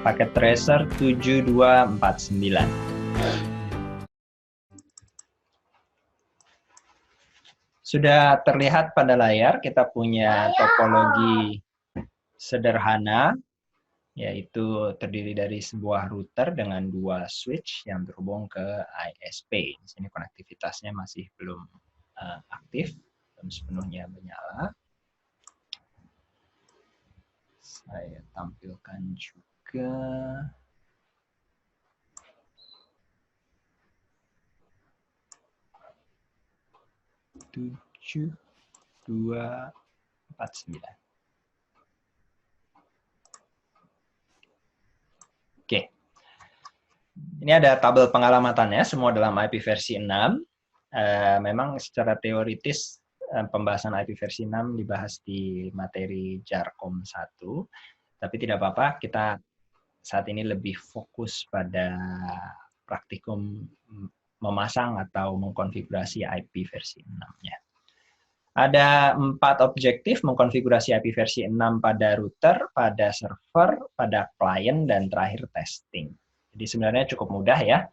paket tracer 7249. Sudah terlihat pada layar, kita punya topologi sederhana, yaitu terdiri dari sebuah router dengan dua switch yang terhubung ke ISP. Di sini konektivitasnya masih belum aktif, belum sepenuhnya menyala. Saya tampilkan juga. Tujuh, 2, 4, 9. Oke. Ini ada tabel pengalamannya, semua dalam IP versi 6. Memang secara teoritis pembahasan IP versi 6 dibahas di materi JARCOM 1, tapi tidak apa-apa, kita saat ini lebih fokus pada praktikum memasang atau mengkonfigurasi IP versi 6-nya. Ada 4 objektif mengkonfigurasi IP versi 6 pada router, pada server, pada klien, dan terakhir testing. Jadi sebenarnya cukup mudah ya.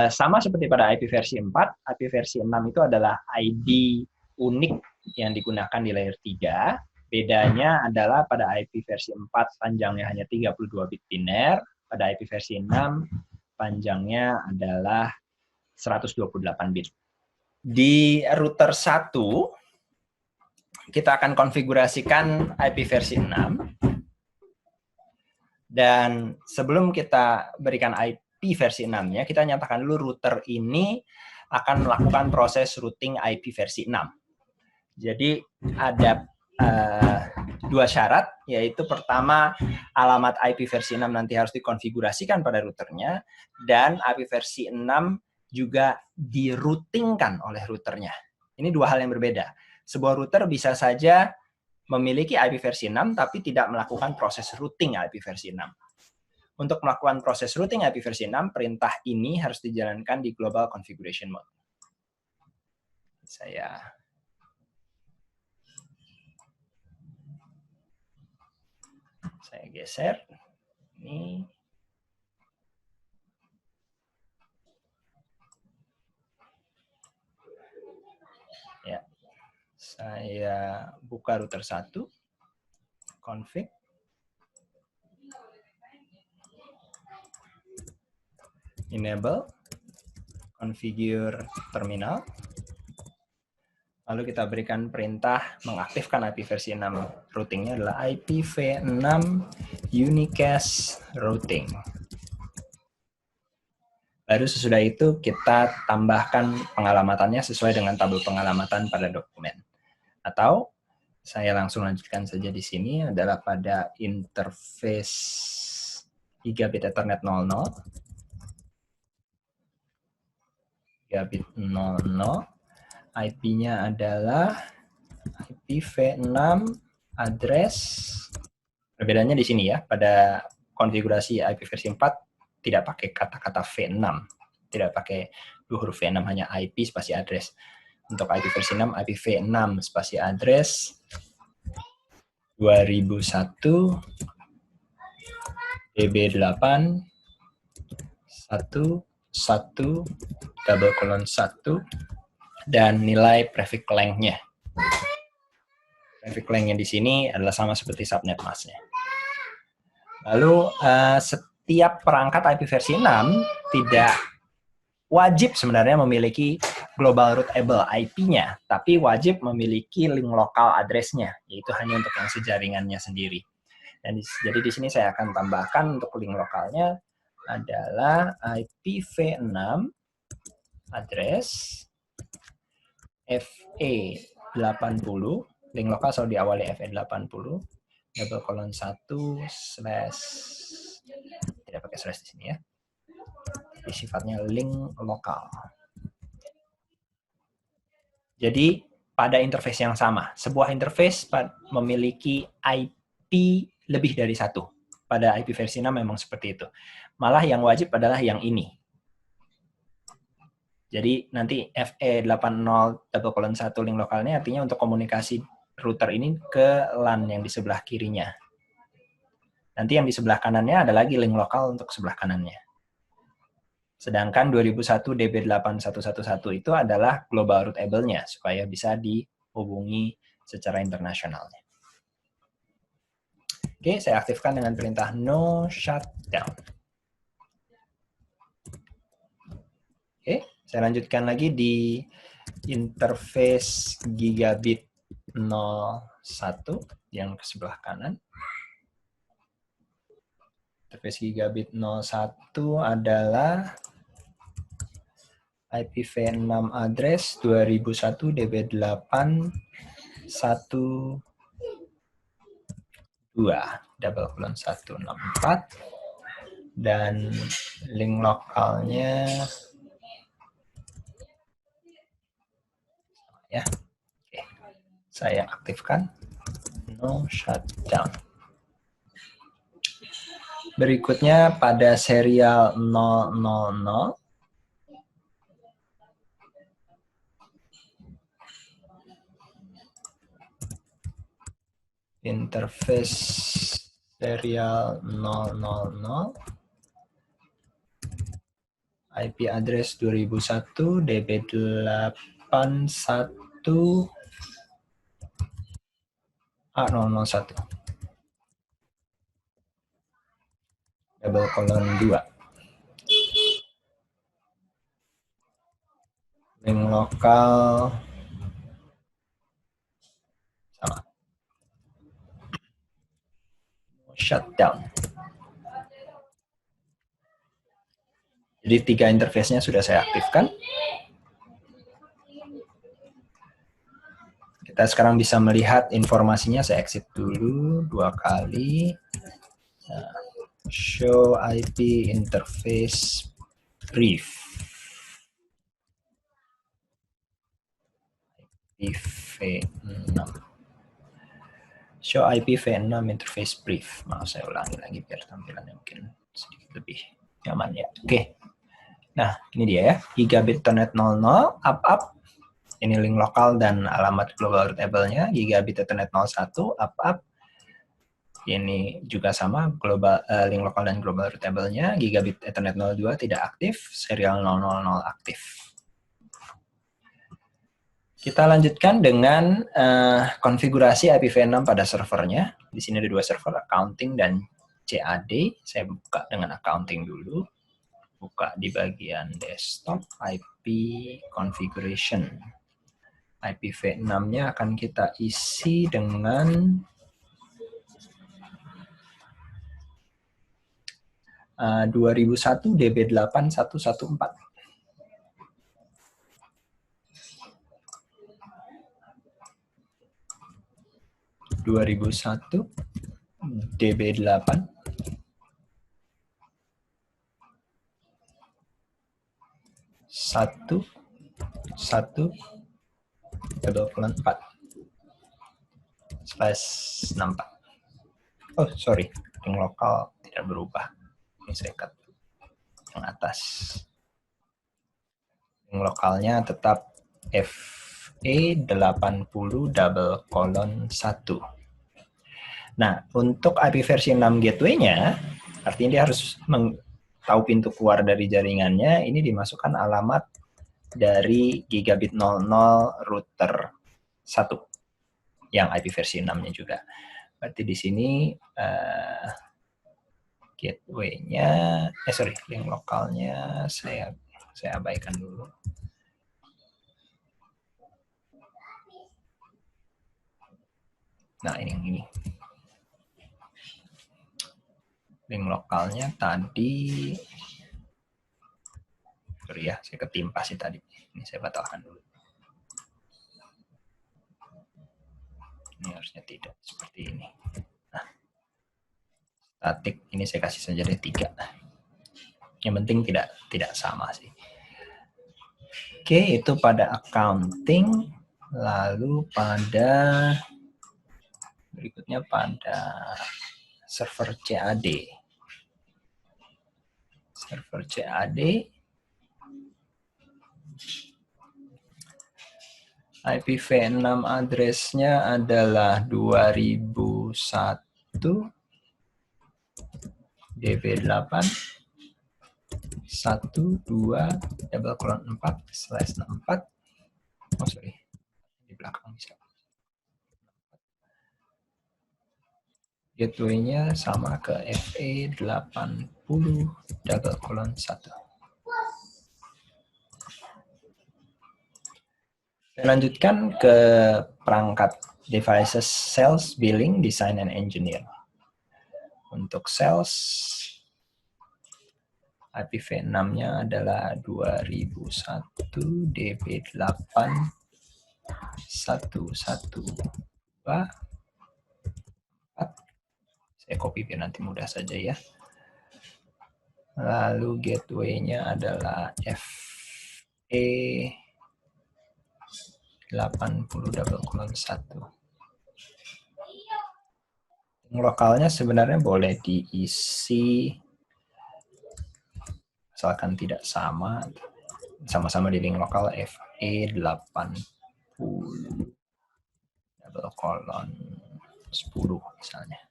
Sama seperti pada IP versi 4, IP versi 6 itu adalah ID unik yang digunakan di layer 3. Bedanya adalah pada IP versi 4 panjangnya hanya 32 bit biner, pada IP versi 6 panjangnya adalah 128 bit. Di router 1, kita akan konfigurasikan IP versi 6. Dan sebelum kita berikan IP versi 6-nya, kita nyatakan dulu router ini akan melakukan proses routing IP versi 6. Jadi ada 2 syarat, yaitu pertama, alamat IP versi 6 nanti harus dikonfigurasikan pada routernya, dan IP versi 6 juga diroutingkan oleh routernya. Ini 2 hal yang berbeda. Sebuah router bisa saja memiliki IP versi 6, tapi tidak melakukan proses routing IP versi 6. Untuk melakukan proses routing IP versi 6, perintah ini harus dijalankan di Global Configuration Mode. Saya geser. Ini. Ya. Saya buka router 1. Config. Enable. Configure terminal. Lalu kita berikan perintah mengaktifkan IP versi 6. Routingnya adalah IPv6 unicast routing. Baru sesudah itu kita tambahkan pengalamannya sesuai dengan tabel pengalamatan pada dokumen. Atau saya langsung lanjutkan saja di sini adalah pada interface Gigabit Ethernet 00. Gigabit 00. IP-nya adalah IPv6 address. Perbedaannya di sini ya, pada konfigurasi IP versi 4 tidak pakai kata-kata V6, tidak pakai 2 huruf V6, hanya IP spasi address. Untuk IP versi 6, IPv6 spasi address 2001 DB8 11 1 dan nilai prefix length-nya. Prefix length-nya di sini adalah sama seperti subnet mask-nya. Lalu setiap perangkat IP versi 6 tidak wajib sebenarnya memiliki global routable IP-nya, tapi wajib memiliki link lokal address-nya, yaitu hanya untuk yang sejaringannya sendiri. Dan jadi di sini saya akan tambahkan untuk link lokalnya adalah IPv6 address FE80, link lokal selalu diawali FE80, :1/ tidak pakai slash di sini ya. Jadi sifatnya link lokal. Jadi pada interface yang sama, sebuah interface memiliki IP lebih dari 1. Pada IP versi 6 memang seperti itu. Malah yang wajib adalah yang ini. Jadi nanti FE80:1 link lokalnya artinya untuk komunikasi router ini ke LAN yang di sebelah kirinya. Nanti yang di sebelah kanannya ada lagi link lokal untuk sebelah kanannya. Sedangkan 2001 DB8111 itu adalah global routable-nya supaya bisa dihubungi secara internasionalnya. Oke, saya aktifkan dengan perintah no shutdown. Oke, saya lanjutkan lagi di interface gigabit 01 yang ke sebelah kanan. Interface gigabit 01 adalah IPv6 address 2001 DB8 12 164 dan link lokalnya ya. Oke. Saya aktifkan no shutdown. Berikutnya pada serial 000 interface serial 000 IP address 2001 DB81 A001 double colon 2 link lokal sama shutdown. Jadi 3 interface-nya sudah saya aktifkan. Kita sekarang bisa melihat informasinya. Saya exit dulu 2 kali. Show IP interface brief. IPv6. Show IPv6 interface brief. Maaf, saya ulangi lagi biar tampilannya mungkin sedikit lebih nyaman ya. Oke. Nah, ini dia ya. Gigabit Ethernet 00 up. Ini link lokal dan alamat global routable-nya. Gigabit Ethernet 01 up. Ini juga sama, global link lokal dan global routable-nya. Gigabit Ethernet 02 tidak aktif, serial 000 aktif. Kita lanjutkan dengan konfigurasi IPv6 pada servernya. Di sini ada 2 server, accounting dan CAD. Saya buka dengan accounting dulu. Buka di bagian desktop, IP configuration. IPv6-nya akan kita isi dengan 2001 DB8 114. 2001 DB8 11/4 /64. Oh, sorry, yang lokal tidak berubah. Ini saya cut yang atas. Yang lokalnya tetap FE80:1. Nah, untuk IP versi 6 gateway-nya, artinya dia harus tahu pintu keluar dari jaringannya, ini dimasukkan alamat dari gigabit 00 router 1 yang IP versi 6-nya juga. Berarti di sini gateway-nya, link lokalnya saya abaikan dulu. Nah, ini. Link lokalnya tadi, sorry ya, saya ketimpa sih tadi. Ini saya batalkan dulu. Ini harusnya tidak seperti ini. Nah, statik ini saya kasih saja D3. Yang penting tidak sama sih. Oke, itu pada accounting. Lalu pada berikutnya pada server CAD. Server CAD. IPv6 address-nya adalah 2001 DB8 1 2 double colon 4 slash 64. Oh sorry, di belakang bisa. Gateway-nya sama ke FE80 double colon 1. Saya lanjutkan ke perangkat devices sales, billing, design, and engineer. Untuk sales, IPv6-nya adalah 2001 DB8 112. Saya copy biar nanti mudah saja ya. Lalu gateway-nya adalah FE 80 double colon 1. Lokalnya sebenarnya boleh diisi asalkan tidak sama-sama di link lokal FE80 double colon 10 misalnya.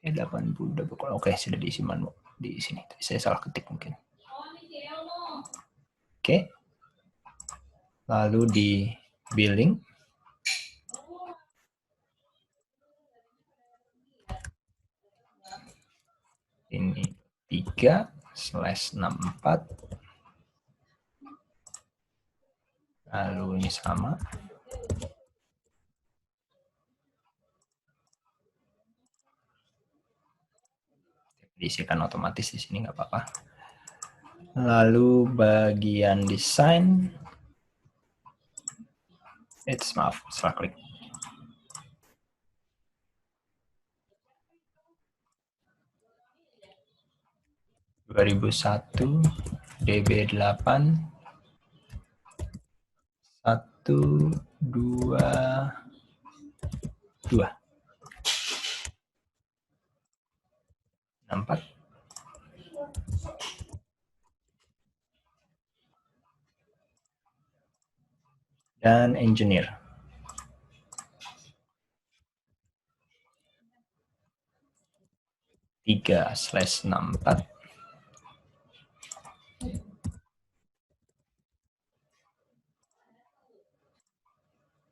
E80 double colon. Oke, sudah diisi manual di sini. Saya salah ketik mungkin. Oke. Lalu di billing ini 3/64. Lalu ini sama. Diisikan otomatis di sini nggak apa-apa. Lalu bagian desain, maaf, salah klik. (2001) DB8 1 2 2 64. Dan engineer. (3/64)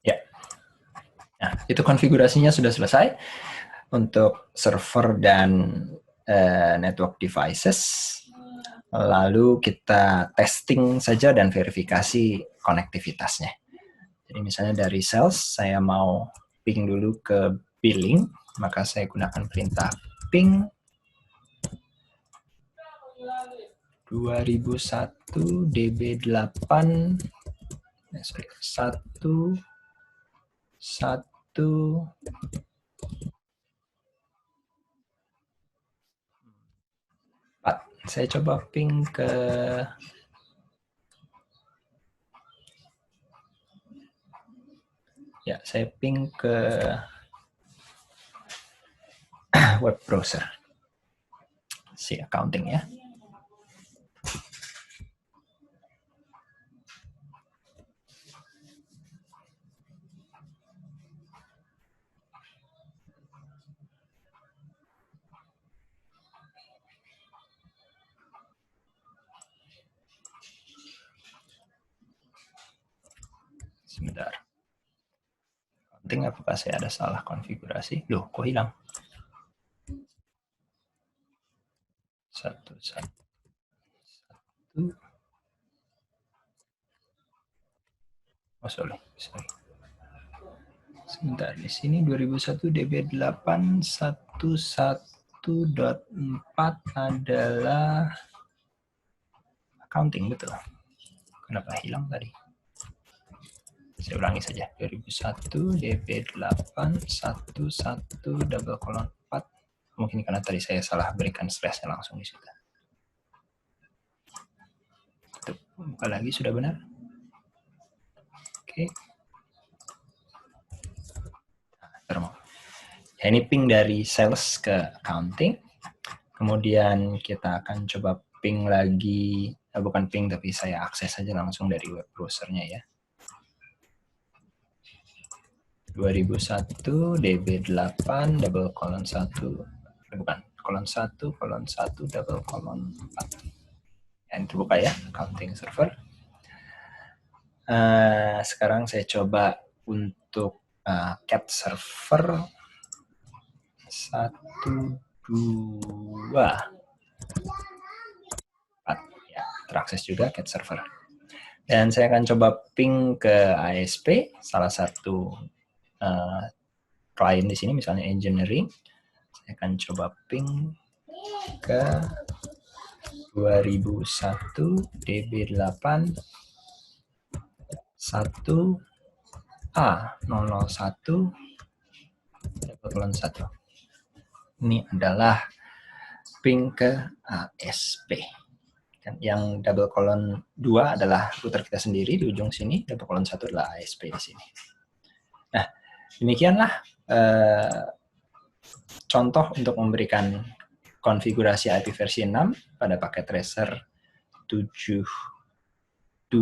ya. Nah, itu konfigurasinya sudah selesai untuk server dan network devices. Lalu kita testing saja dan verifikasi konektivitasnya. Jadi misalnya dari sales, saya mau ping dulu ke billing, maka saya gunakan perintah ping 2001 DB8 1 1 4. Saya coba ping ke saya ping ke web browser si accounting ya. Sebentar. Penting apakah saya ada salah konfigurasi? Loh, kok hilang? 1 1 1. Oh, sorry. Sebentar, di sini 2001 DB8 11.4 adalah accounting, betul. Kenapa hilang tadi? Saya ulangi saja. 2001 DB8 11 double colon 4. Mungkin karena tadi saya salah berikan slashnya langsung di situ. Tuh, buka lagi, sudah benar. Oke. Ya, ini ping dari sales ke accounting. Kemudian kita akan coba ping lagi, bukan ping tapi saya akses saja langsung dari web browsernya ya. 2001 DB8 double colon 1, bukan, colon 1 double colon 4. Yang terbuka ya, accounting server. Sekarang saya coba untuk cat server 1, 2, 4. Ya, terakses juga cat server. Dan saya akan coba ping ke ASP, salah satu klien di sini, misalnya engineering. Saya akan coba ping ke 2001 DB8 1A001 double colon 1. Ini adalah ping ke ASP. Yang double colon 2 adalah router kita sendiri di ujung sini, double colon 1 adalah ASP di sini. Nah, demikianlah contoh untuk memberikan konfigurasi IP versi 6 pada paket tracer 7249.